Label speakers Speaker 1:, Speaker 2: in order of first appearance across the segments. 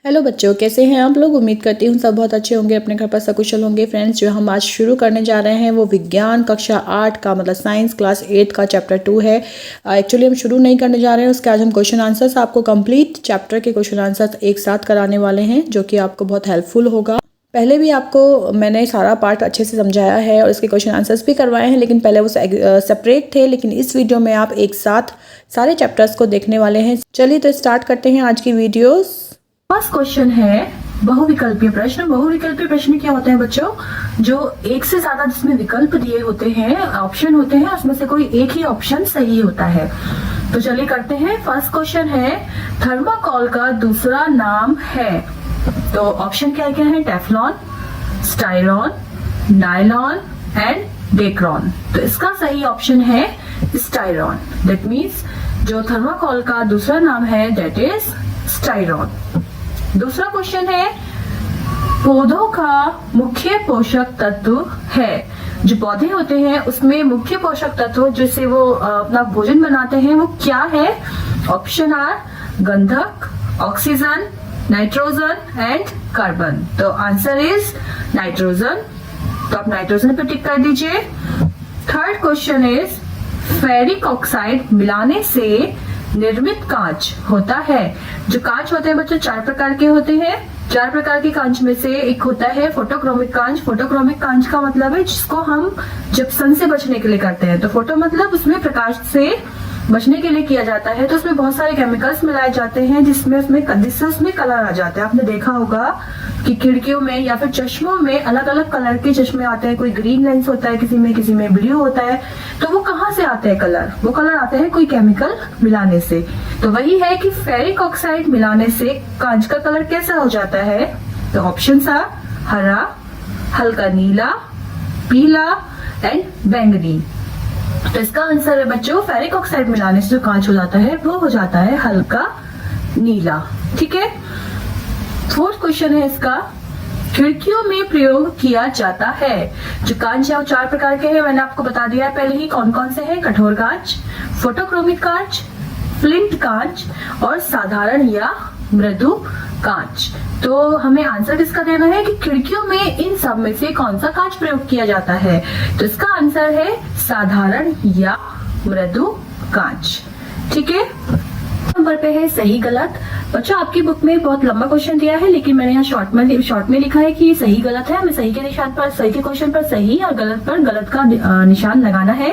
Speaker 1: Hello बच्चों, कैसे हैं आप लोग। उम्मीद करती हूँ सब बहुत अच्छे होंगे, अपने घर पर सकुशल होंगे। फ्रेंड्स, जो हम आज शुरू करने जा रहे हैं वो विज्ञान कक्षा 8 का मतलब साइंस क्लास 8 का चैप्टर 2 है। एक्चुअली हम शुरू नहीं करने जा रहे हैं उसके, आज हम क्वेश्चन आंसर्स आपको कंप्लीट चैप्टर के क्वेश्चन आंसर्स एक साथ कराने वाले हैं, जो कि आपको बहुत हेल्पफुल होगा। पहले भी आपको मैंने सारा पार्ट अच्छे से समझाया है और इसके क्वेश्चन आंसर्स भी करवाए हैं, लेकिन पहले वो सेपरेट थे। लेकिन इस वीडियो में आप एक साथ सारे चैप्टर्स को देखने वाले हैं। चलिए तो स्टार्ट करते हैं आज की वीडियोस। फर्स्ट क्वेश्चन है बहुविकल्पीय प्रश्न। बहुविकल्पीय प्रश्न क्या होते हैं बच्चों? जो एक से ज्यादा जिसमें विकल्प दिए होते हैं, ऑप्शन होते हैं, उसमें से कोई एक ही ऑप्शन सही होता है। तो चलिए करते हैं। फर्स्ट क्वेश्चन है थर्माकोल का दूसरा नाम है। तो ऑप्शन क्या क्या है? Teflon, stylon, nylon and Dacron. तो इसका सही ऑप्शन है स्टाइलॉन। दैट मीन्स जो थर्माकोल का दूसरा नाम है दैट इज स्टाइलॉन। दूसरा क्वेश्चन है पौधों का मुख्य पोषक तत्व है। जो पौधे होते हैं उसमें मुख्य पोषक तत्व जिससे वो अपना भोजन बनाते हैं वो क्या है? ऑप्शन आर गंधक, ऑक्सीजन, नाइट्रोजन एंड कार्बन। तो आंसर इज नाइट्रोजन। तो आप नाइट्रोजन पे टिक कर दीजिए। Third question is ferric oxide मिलाने से निर्मित कांच होता है। जो कांच होते हैं बच्चों चार प्रकार के होते हैं। चार प्रकार के कांच में से एक होता है फोटोक्रोमिक कांच। फोटोक्रोमिक कांच का मतलब है जिसको हम जब सन से बचने के लिए करते हैं। तो फोटो मतलब उसमें प्रकाश से बचने के लिए किया जाता है। तो उसमें बहुत सारे केमिकल्स मिलाए जाते हैं जिससे उसमें कलर आ जाता है। आपने देखा होगा कि खिड़कियों में या फिर चश्मों में अलग अलग कलर के चश्मे आते हैं। कोई ग्रीन लेंस होता है, किसी में ब्लू होता है। तो वो कहाँ से आते हैं कलर? वो कलर आते हैं कोई केमिकल मिलाने से। तो वही है कि फेरिक ऑक्साइड मिलाने से कांच का कलर कैसा हो जाता है? तो ऑप्शन आ हरा, हल्का नीला, पीला एंड बैंगनी। तो इसका आंसर है बच्चों फेरिक ऑक्साइड मिलाने से जो कांच हो जाता है वो हो जाता है हल्का नीला। ठीक है। फोर्थ क्वेश्चन है इसका खिड़कियों में प्रयोग किया जाता है। जो कांच है वो चार प्रकार के हैं, मैंने आपको बता दिया पहले ही कौन कौन से हैं। कठोर कांच, फोटोक्रोमिक कांच, फ्लिंट कांच और साधारण या मृदु कांच। तो हमें आंसर किसका देना है कि खिड़कियों में इन सब में से कौन सा कांच प्रयोग किया जाता है? तो इसका आंसर है साधारण या मृदु कांच। ठीक है। नंबर पे है सही गलत। बच्चों आपकी बुक में बहुत लंबा क्वेश्चन दिया है, लेकिन मैंने यहाँ शॉर्ट में लिखा है कि सही गलत है। हमें सही के निशान पर सही के क्वेश्चन पर सही और गलत पर गलत का निशान लगाना है।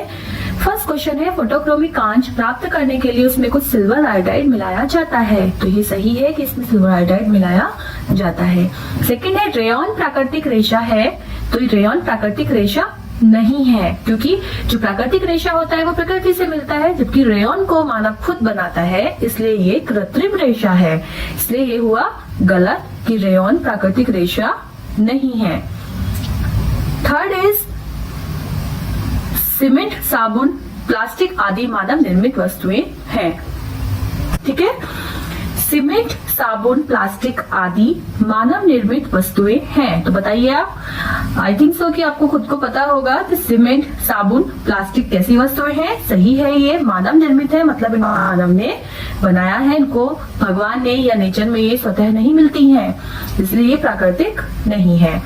Speaker 1: फर्स्ट क्वेश्चन है फोटोक्रोमिक कांच प्राप्त करने के लिए उसमें कुछ सिल्वर आयोडाइड मिलाया जाता है। तो ये सही है कि इसमें सिल्वर आयोडाइड मिलाया जाता है। सेकंड है रेयॉन प्राकृतिक रेशा है। तो ये रेयॉन प्राकृतिक रेशा नहीं है, क्योंकि जो प्राकृतिक रेशा होता है वो प्रकृति से मिलता है, जबकि रेयॉन को मानव खुद बनाता है, इसलिए ये कृत्रिम रेशा है। इसलिए ये हुआ गलत कि रेयॉन प्राकृतिक रेशा नहीं है। थर्ड इज सीमेंट, साबुन, प्लास्टिक आदि मानव निर्मित वस्तुएं हैं। ठीक है। सीमेंट, साबुन, प्लास्टिक आदि मानव निर्मित वस्तुएं हैं। तो बताइए आप, आई थिंक सो कि आपको खुद को पता होगा कि सीमेंट, साबुन, प्लास्टिक कैसी वस्तुएं हैं। सही है, ये मानव निर्मित है, मतलब मानव ने बनाया है। इनको भगवान ने या नेचर में ये स्वतः नहीं मिलती हैं, इसलिए ये प्राकृतिक नहीं है।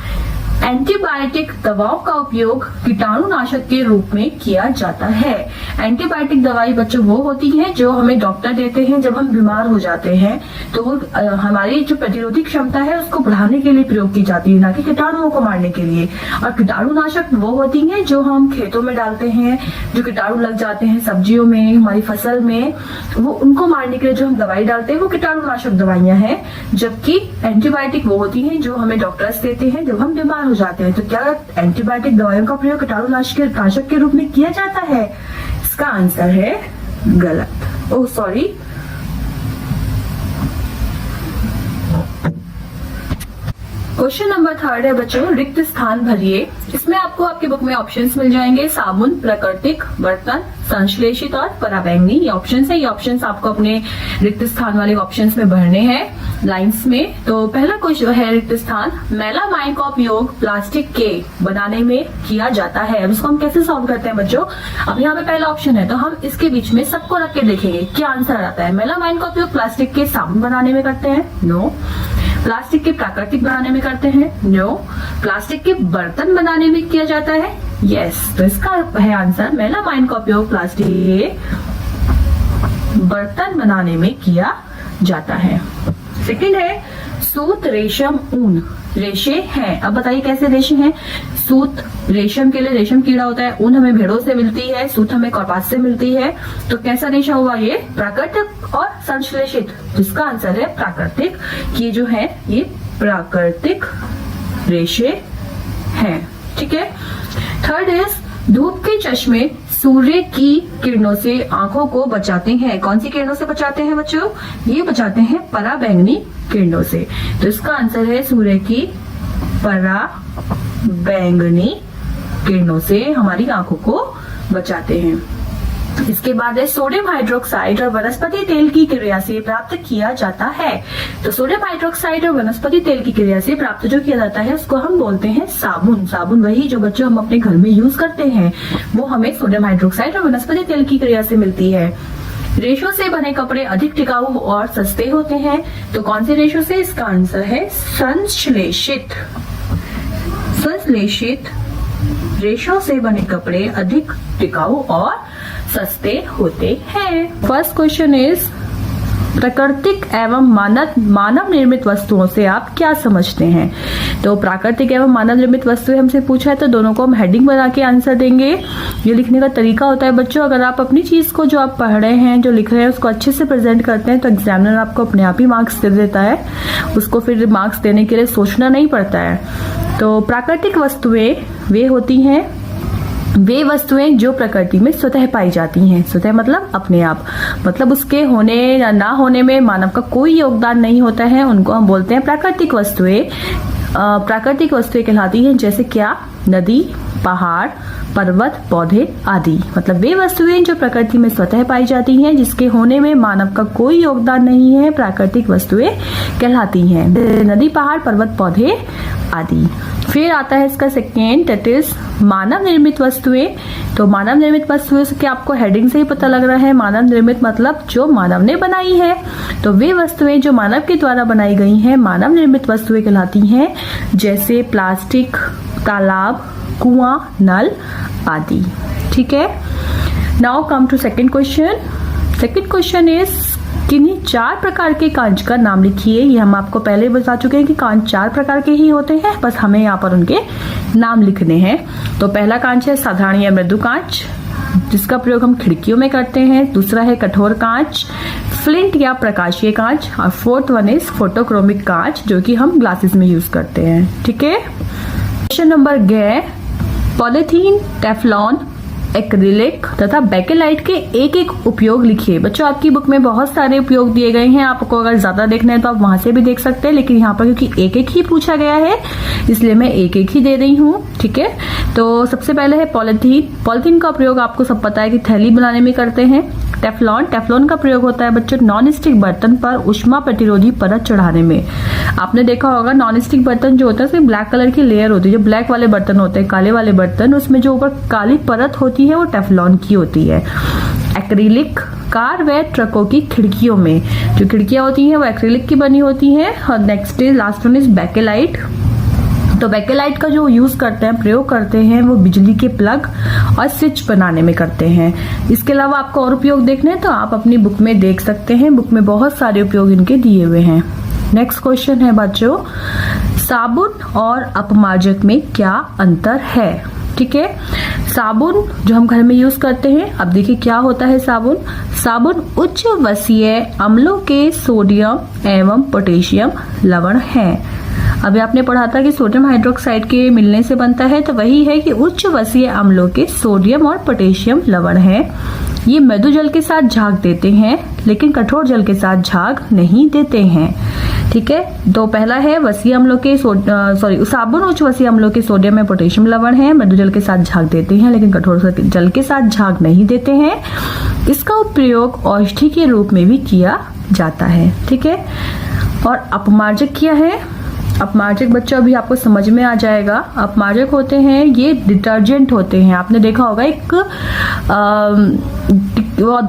Speaker 1: एंटीबायोटिक दवाओं का उपयोग कीटाणुनाशक के रूप में किया जाता है। एंटीबायोटिक दवाई बच्चों वो होती है जो हमें डॉक्टर देते हैं जब हम बीमार हो जाते हैं। तो वो हमारी जो प्रतिरोधी क्षमता है उसको बढ़ाने के लिए प्रयोग की जाती है, ना कि कीटाणुओं को मारने के लिए। और कीटाणुनाशक वो होती है जो हम खेतों में डालते हैं, जो कीटाणु लग जाते हैं सब्जियों में, हमारी फसल में, वो उनको मारने के लिए जो हम दवाई डालते हैं वो कीटाणुनाशक दवाइयां हैं। जबकि एंटीबायोटिक वो होती है जो हमें डॉक्टर्स देते हैं जब हम बीमार हो जाते हैं। तो क्या एंटीबायोटिक दवाइयों का प्रयोग कीटाणुनाशक के रूप में किया जाता है? इसका आंसर है गलत। Oh sorry. Question number third है बच्चों रिक्त स्थान भरिए। इसमें आपको आपके बुक में ऑप्शंस मिल जाएंगे साबुन, प्राकृतिक, बर्तन, संश्लेषित और पराबैंगनी। ये ऑप्शंस है। ये ऑप्शंस आपको अपने रिक्त स्थान वाले ऑप्शंस में भरने हैं लाइंस में। तो पहला क्वेश्चन है रिक्त स्थान मेलामाइन का उपयोग प्लास्टिक के बनाने में किया जाता है। अब इसको हम कैसे सॉल्व करते हैं बच्चों? अब यहाँ पे पहला ऑप्शन है तो हम इसके बीच में सबको रख के देखेंगे क्या आंसर आता है। मेलामाइन का उपयोग प्लास्टिक के साबुन बनाने में करते हैं? नो। प्लास्टिक के प्राकृतिक बनाने में करते हैं? नो। प्लास्टिक के बर्तन बनाने में किया जाता है? यस। तो इसका है आंसर, मेलामाइन का उपयोग प्लास्टिक के बर्तन बनाने में किया जाता है। सेकंड है सूत, रेशम, ऊन। रेशे हैं, अब बताइए कैसे रेशे हैं? सूत रेशम के लिए रेशम कीड़ा होता है, ऊन हमें भेड़ों से मिलती है, सूत हमें कपास से मिलती है। तो कैसा रेशा हुआ ये? प्राकृतिक और संश्लेषित, जिसका आंसर है प्राकृतिक। ये जो है ये प्राकृतिक रेशे हैं। ठीक है। थर्ड इज धूप के चश्मे सूर्य की किरणों से आंखों को बचाते हैं। कौन सी किरणों से बचाते हैं बच्चों? ये बचाते हैं पराबैंगनी किरणों से। तो इसका आंसर है सूर्य की पराबैंगनी किरणों से हमारी आंखों को बचाते हैं। इसके बाद है सोडियम हाइड्रोक्साइड और वनस्पति तेल की क्रिया से प्राप्त किया जाता है। तो सोडियम हाइड्रोक्साइड और वनस्पति तेल की क्रिया से प्राप्त जो किया जाता है उसको हम बोलते हैं साबुन। साबुन वही जो बच्चों हम अपने घर में यूज करते हैं, वो हमें सोडियम हाइड्रोक्साइड और वनस्पति तेल की क्रिया से मिलती है। रेशों से बने कपड़े अधिक टिकाऊ और सस्ते होते हैं। तो कौन से रेशों से? इसका आंसर है संश्लेषित। संश्लेषित रेशों से बने कपड़े अधिक टिकाऊ और सस्ते होते हैं। फर्स्ट क्वेश्चन इज प्राकृतिक एवं मानव निर्मित वस्तुओं से आप क्या समझते हैं? तो प्राकृतिक एवं मानव निर्मित वस्तुएं हमसे पूछा है, तो दोनों को हम हेडिंग बना के आंसर देंगे। ये लिखने का तरीका होता है बच्चों, अगर आप अपनी चीज को जो आप पढ़ रहे हैं, जो लिख रहे हैं, उसको अच्छे से प्रेजेंट करते हैं तो एग्जामिनर आपको अपने आप ही मार्क्स दे देता है। उसको फिर मार्क्स देने के लिए सोचना नहीं पड़ता है। तो प्राकृतिक वस्तुएं वे वस्तुएं जो प्रकृति में स्वतः पाई जाती हैं। स्वतः मतलब अपने आप, मतलब उसके होने या ना होने में मानव का कोई योगदान नहीं होता है, उनको हम बोलते हैं प्राकृतिक वस्तुएं। प्राकृतिक वस्तुएं कहलाती हैं जैसे क्या? नदी, पहाड़, पर्वत, पौधे आदि। मतलब वे वस्तुएं जो प्रकृति में स्वतः पाई जाती हैं, जिसके होने में मानव का कोई योगदान नहीं है, प्राकृतिक वस्तुएं कहलाती हैं। नदी, पहाड़, पर्वत, पौधे आदि। फिर आता है इसका सेकेंड, दैट इज मानव निर्मित वस्तुएं। तो मानव निर्मित वस्तुएं से क्या आपको हेडिंग से ही पता लग रहा है? मानव निर्मित मतलब जो मानव ने बनाई है। तो वे वस्तुएं जो मानव के द्वारा बनाई गई हैं मानव निर्मित वस्तुएं कहलाती हैं, जैसे प्लास्टिक, तालाब, कुआं, नल आदि। ठीक है। Now come to second question. Second question is किन्हीं 4 प्रकार के कांच का नाम लिखिए। ये हम आपको पहले बता चुके हैं कि कांच 4 प्रकार के ही होते हैं, बस हमें यहाँ पर उनके नाम लिखने हैं। तो पहला कांच है साधारण या मृदु कांच, जिसका प्रयोग हम खिड़कियों में करते हैं। दूसरा है कठोर कांच, फ्लिंट या प्रकाशीय कांच, और फोर्थ वन इज फोटोक्रोमिक कांच, जो कि हम ग्लासेस में यूज करते हैं। ठीक है। क्वेश्चन नंबर ग, पॉलीथीन, टेफ्लॉन, एक्रिलिक तथा बेकेलाइट के एक एक उपयोग लिखिए। बच्चों आपकी बुक में बहुत सारे उपयोग दिए गए हैं, आपको अगर ज्यादा देखना है तो आप वहां से भी देख सकते हैं, लेकिन यहाँ पर क्योंकि एक एक ही पूछा गया है इसलिए मैं एक एक ही दे रही हूँ। ठीक है। तो सबसे पहले है पॉलीथीन। पॉलीथीन का प्रयोग आपको सब पता है कि थैली बनाने में करते हैं। टेफ्लॉन, टेफ्लॉन का प्रयोग होता है बच्चों नॉन स्टिक बर्तन पर उष्मा प्रतिरोधी परत चढ़ाने में। आपने देखा होगा नॉन स्टिक बर्तन जो होता है उसमें ब्लैक कलर की लेयर होती है, जो ब्लैक वाले बर्तन होते हैं, काले वाले बर्तन, उसमें जो ऊपर काली परत होती है वो टेफ्लॉन की होती है। एक्रिलिक, कार व ट्रकों की खिड़कियों में जो खिड़कियां होती हैं वो एक्रिलिक की बनी होती हैं। और next is last one is bakelite. तो बेकेलाइट का जो यूज करते हैं, प्रयोग करते हैं, वो बिजली के प्लग और स्विच बनाने में करते हैं। इसके अलावा आपको और उपयोग देखने हैं तो आप अपनी बुक में देख सकते हैं, बुक में बहुत सारे उपयोग इनके दिए हुए हैं। नेक्स्ट क्वेश्चन है बच्चों, साबुन और अपमार्जक में क्या अंतर है? ठीक है। साबुन जो हम घर में यूज करते हैं, अब देखिए क्या होता है साबुन। साबुन उच्च वसीय अम्लों के सोडियम एवं पोटेशियम लवण है। अभी आपने पढ़ा था कि सोडियम हाइड्रोक्साइड के मिलने से बनता है, तो वही है कि उच्च वसीय अम्लों के सोडियम और पोटेशियम लवण है। ये मृदु जल के साथ झाग देते हैं, लेकिन कठोर जल के साथ झाग नहीं देते हैं। ठीक है। तो पहला है वसीय अम्लों के साबुन उच्च वसीय अम्लों के सोडियम में पोटेशियम लवण है, मृदु जल के साथ झाग देते हैं, लेकिन कठोर जल के साथ झाग नहीं देते हैं। इसका प्रयोग औषधि के रूप में भी किया जाता है। ठीक है। और अपमार्जक क्या है? अपमार्जक बच्चों अभी आपको समझ में आ जाएगा। अपमार्जक होते हैं ये डिटर्जेंट होते हैं। आपने देखा होगा एक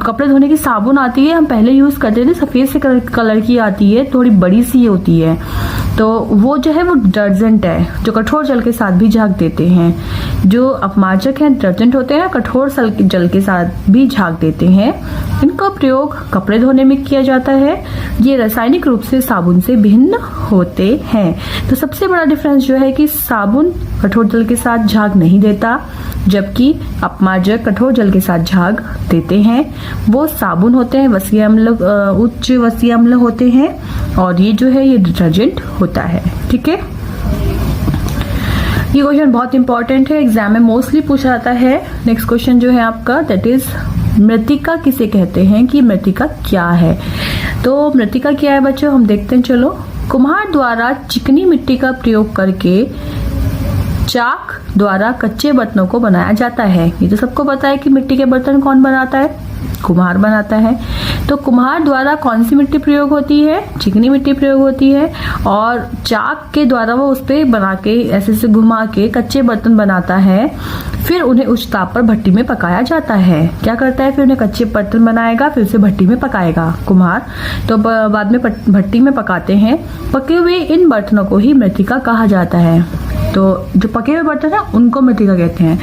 Speaker 1: कपड़े धोने की साबुन आती है, हम पहले यूज करते थे, सफेद से कलर की आती है, थोड़ी बड़ी सी होती है। तो वो जो है वो डिटर्जेंट है जो कठोर जल के साथ भी झाग देते हैं। जो अपमार्जक हैं डिटर्जेंट होते हैं, कठोर जल के साथ भी झाग देते हैं। इनका प्रयोग कपड़े धोने में किया जाता है। ये रासायनिक रूप से साबुन से भिन्न होते हैं। तो सबसे बड़ा डिफरेंस जो है कि साबुन कठोर जल के साथ झाग नहीं देता, जबकि अपमार्जक कठोर जल के साथ झाग देते हैं। वो साबुन होते हैं, वसीय अम्ल, उच्च वसीय अम्ल होते हैं, और ये जो है ये डिटर्जेंट होता है। ठीक है, ये क्वेश्चन बहुत इंपॉर्टेंट है, एग्जाम में मोस्टली पूछा जाता है। नेक्स्ट क्वेश्चन जो है आपका दैट इज मृतिका किसे कहते हैं, कि मृतिका क्या है। तो मृतिका क्या है बच्चों, हम देखते हैं। चलो, कुम्हार द्वारा चिकनी मिट्टी का प्रयोग करके चाक द्वारा कच्चे बर्तनों को बनाया जाता है। ये तो सबको पता है कि मिट्टी के बर्तन कौन बनाता है, कुम्हार बनाता है। तो कुम्हार द्वारा कौन सी मिट्टी प्रयोग होती है, चिकनी मिट्टी प्रयोग होती है, और चाक के द्वारा वो उस पे बना के ऐसे से घुमा के कच्चे बर्तन बनाता है। फिर उन्हें उच्च ताप पर भट्टी में पकाया जाता है। क्या करता है, फिर उन्हें कच्चे बर्तन बनाएगा, फिर उसे भट्टी में पकाएगा कुम्हार। तो बाद में भट्टी में पकाते हैं। पके हुए इन बर्तनों को ही मृतिका कहा जाता है। तो जो पके हुए बर्तन है उनको मृतिका कहते हैं।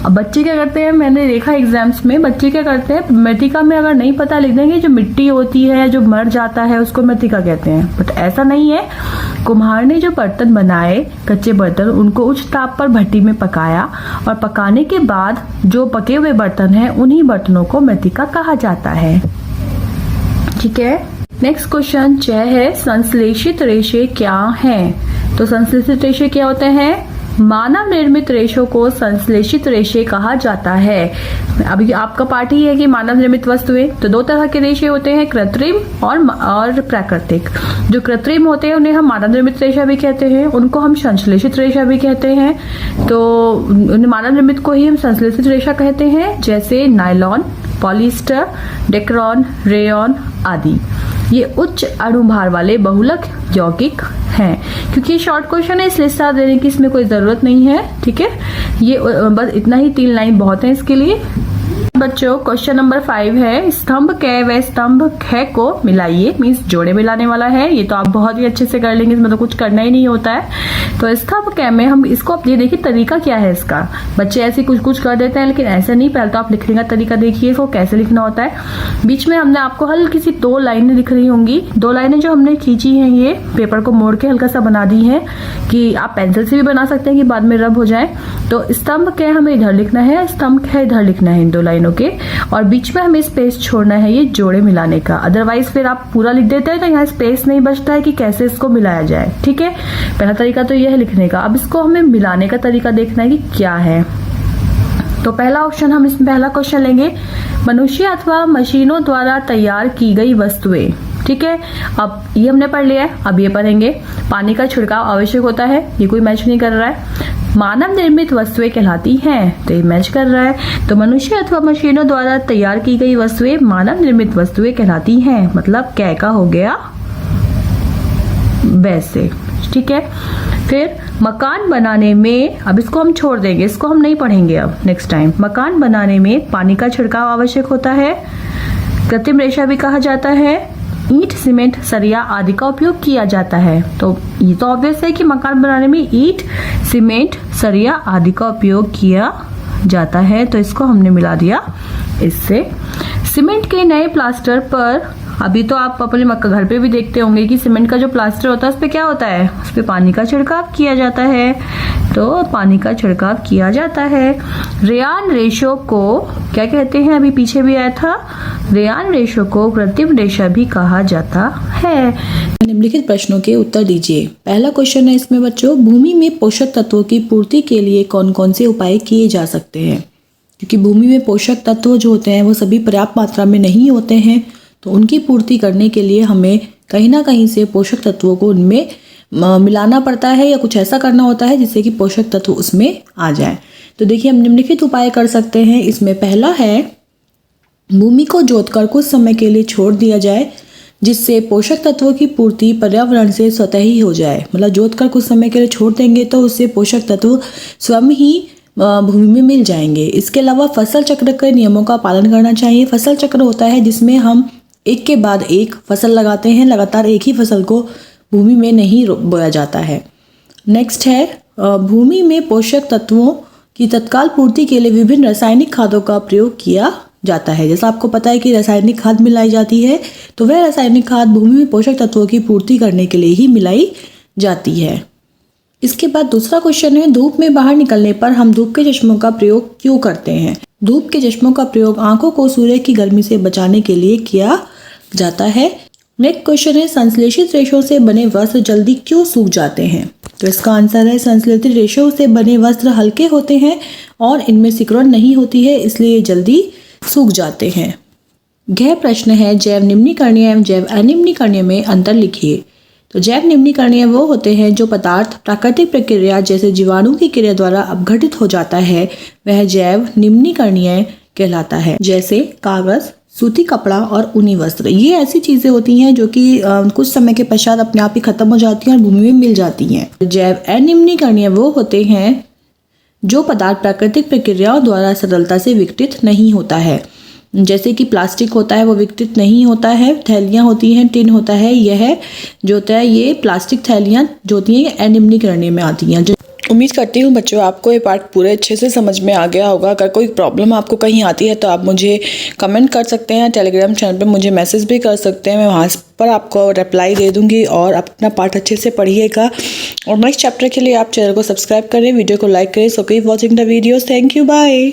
Speaker 1: अब बच्चे क्या करते हैं, मैंने देखा एग्जाम्स में बच्चे क्या करते हैं, मृतिका में अगर नहीं पता लिख देंगे जो मिट्टी होती है जो मर जाता है उसको मृतिका कहते हैं। बट ऐसा नहीं है, कुम्हार ने जो बर्तन बनाए कच्चे बर्तन उनको उच्च ताप पर भट्टी में पकाया, और पकाने के बाद जो पके हुए बर्तन हैं उन्हीं बर्तनों को मृतिका कहा जाता है। ठीक है, नेक्स्ट क्वेश्चन 6 है, संश्लेषित रेशे क्या हैं। तो संश्लेषित रेशे क्या होते हैं, मानव निर्मित रेशों को संश्लेषित रेशे कहा जाता है। अभी आपका पार्ट ही है कि मानव निर्मित वस्तुएं। तो दो तरह के रेशे होते हैं, कृत्रिम और प्राकृतिक। जो कृत्रिम होते हैं उन्हें हम मानव निर्मित रेशा भी कहते हैं, उनको हम संश्लेषित रेशा भी कहते हैं। तो मानव निर्मित को ही हम संश्लेषित रेशा कहते हैं, जैसे नायलॉन, पॉलिएस्टर, डेक्रॉन, रेयॉन आदि। ये उच्च अणुभार वाले बहुलक यौगिक हैं। क्योंकि ये शॉर्ट क्वेश्चन है इसलिए स्टार देने की इसमें कोई जरूरत नहीं है। ठीक है, ये बस इतना ही, 3 लाइन बहुत है इसके लिए। बच्चों क्वेश्चन नंबर 5 है, स्तंभ कै व स्तंभ ख को मिलाइए, मीन्स जोड़े मिलाने वाला है। ये तो आप बहुत ही अच्छे से कर लेंगे, इसमें तो कुछ करना ही नहीं होता है। तो स्तंभ कै में हम इसको, अब ये देखिए तरीका क्या है इसका। बच्चे ऐसे कुछ कुछ कर देते हैं लेकिन ऐसा नहीं, पहले तो आप लिखने का तरीका देखिए इसको कैसे लिखना होता है। बीच में हमने आपको हल्की सी 2 लाइनें दिख रही होंगी, 2 लाइनें जो हमने खींची हैं, ये पेपर को मोड़ के हल्का सा बना दी है, कि आप पेंसिल से भी बना सकते हैं कि बाद में रब हो जाए। तो स्तंभ कै हमें इधर लिखना है, स्तंभ ख इधर लिखना है इन 2 लाइनों के, और बीच में हमें स्पेस छोड़ना है ये जोड़े मिलाने का। अदरवाइज फिर आप पूरा लिख देते हैं तो यहाँ स्पेस नहीं बचता है कि कैसे इसको मिलाया जाए। ठीक है, पहला तरीका तो यह है लिखने का। अब इसको हमें मिलाने का तरीका देखना है कि क्या है। तो पहला ऑप्शन, हम इसमें पहला क्वेश्चन लेंगे, मनुष्य अथवा मशीनों द्वारा तैयार की गई वस्तुएं। ठीक है, अब ये हमने पढ़ लिया है, अब ये पढ़ेंगे। पानी का छिड़काव आवश्यक होता है, ये कोई मैच नहीं कर रहा है। मानव निर्मित वस्तुएं कहलाती हैं, तो ये मैच कर रहा है। तो मनुष्य अथवा मशीनों द्वारा तैयार की गई वस्तुएं मानव निर्मित वस्तुएं कहलाती हैं, मतलब कै का हो गया वैसे। ठीक है, फिर मकान बनाने में, अब इसको हम छोड़ देंगे, इसको हम नहीं पढ़ेंगे अब नेक्स्ट टाइम। मकान बनाने में पानी का छिड़काव आवश्यक होता है, कृत्रिम रेशा भी कहा जाता है, ईंट, सीमेंट, सरिया आदि का उपयोग किया जाता है। तो ये तो ऑब्वियस है कि मकान बनाने में ईंट, सीमेंट, सरिया आदि का उपयोग किया जाता है, तो इसको हमने मिला दिया इससे। सीमेंट के नए प्लास्टर पर, अभी तो आप अपने घर पे भी देखते होंगे कि सीमेंट का जो प्लास्टर होता है उस पे क्या होता है, उस पे पानी का छिड़काव किया जाता है, तो पानी का छिड़काव किया जाता है। रेयान रेशो को क्या कहते हैं, अभी पीछे भी आया था, रेयान रेशो को कृत्रिम रेशा भी कहा जाता है। निम्नलिखित प्रश्नों के उत्तर दीजिए। पहला क्वेश्चन है इसमें बच्चों, भूमि में पोषक तत्वों की पूर्ति के लिए कौन कौन से उपाय किए जा सकते हैं। क्योंकि भूमि में पोषक तत्व जो होते हैं वो सभी पर्याप्त मात्रा में नहीं होते हैं, तो उनकी पूर्ति करने के लिए हमें कहीं ना कहीं से पोषक तत्वों को उनमें मिलाना पड़ता है, या कुछ ऐसा करना होता है जिससे कि पोषक तत्व उसमें आ जाए। तो देखिए हम निम्नलिखित उपाय कर सकते हैं। इसमें पहला है, भूमि को जोतकर कुछ समय के लिए छोड़ दिया जाए, जिससे पोषक तत्वों की पूर्ति पर्यावरण से स्वतः ही हो जाए। मतलब जोतकर कुछ समय के लिए छोड़ देंगे तो उससे पोषक तत्व स्वयं ही भूमि में मिल जाएंगे। इसके अलावा फसल चक्र के नियमों का पालन करना चाहिए। फसल चक्र होता है जिसमें हम एक के बाद एक फसल लगाते हैं, लगातार एक ही फसल को भूमि में नहीं बोया जाता है। नेक्स्ट है भूमि में पोषक तत्वों की तत्काल पूर्ति के लिए विभिन्न रासायनिक खादों का प्रयोग किया जाता है। जैसा आपको पता है कि रासायनिक खाद मिलाई जाती है, तो वह रासायनिक खाद भूमि में पोषक तत्वों की पूर्ति करने के लिए ही मिलाई जाती है। इसके बाद दूसरा क्वेश्चन है, धूप में बाहर निकलने पर हम धूप के चश्मों का प्रयोग क्यों करते हैं? धूप के चश्मों का प्रयोग आंखों को सूर्य की गर्मी से बचाने के लिए किया जाता है। नेक्स्ट क्वेश्चन है, संश्लेषित रेशों से बने वस्त्र जल्दी क्यों सूख जाते हैं? तो इसका आंसर है, संश्लेषित रेशों से बने वस्त्र हल्के होते हैं और इनमें सिकुड़न नहीं होती है, इसलिए जल्दी सूख जाते हैं। यह प्रश्न है, जैव निम्नीकरणीय एवं जैव अनिम्नीकरणीय में अंतर लिखिए। तो जैव निम्नीकरणीय वो होते हैं जो पदार्थ प्राकृतिक प्रक्रिया जैसे जीवाणु की क्रिया द्वारा अपघटित हो जाता है, वह जैव निम्नीकरणीय कहलाता है। जैसे कागज, सूती कपड़ा और ऊनी वस्त्र, ये ऐसी चीजें होती हैं जो कि कुछ समय के पश्चात अपने आप ही खत्म हो जाती हैं और भूमि में मिल जाती हैं। जैव अनिम्नीकरणीय वो होते हैं जो पदार्थ प्राकृतिक प्रक्रियाओं द्वारा सरलता से विघटित नहीं होता है। जैसे कि प्लास्टिक होता है, वो विघटित नहीं होता है। थैलियाँ होती हैं, टिन होता है, यह जो होता है ये प्लास्टिक थैलियाँ जो होती हैं ये अनिम्नीकरणीय में आती हैं। उम्मीद करती हूँ बच्चों आपको ये पार्ट पूरे अच्छे से समझ में आ गया होगा। अगर कोई प्रॉब्लम आपको कहीं आती है तो आप मुझे कमेंट कर सकते हैं, टेलीग्राम चैनल पे मुझे मैसेज भी कर सकते हैं, मैं वहाँ पर आपको रिप्लाई दे दूँगी। और अपना पार्ट अच्छे से पढ़िएगा और नेक्स्ट चैप्टर के लिए आप चैनल को सब्सक्राइब करें, वीडियो को लाइक करें। So keep watching the videos. Thank you, bye.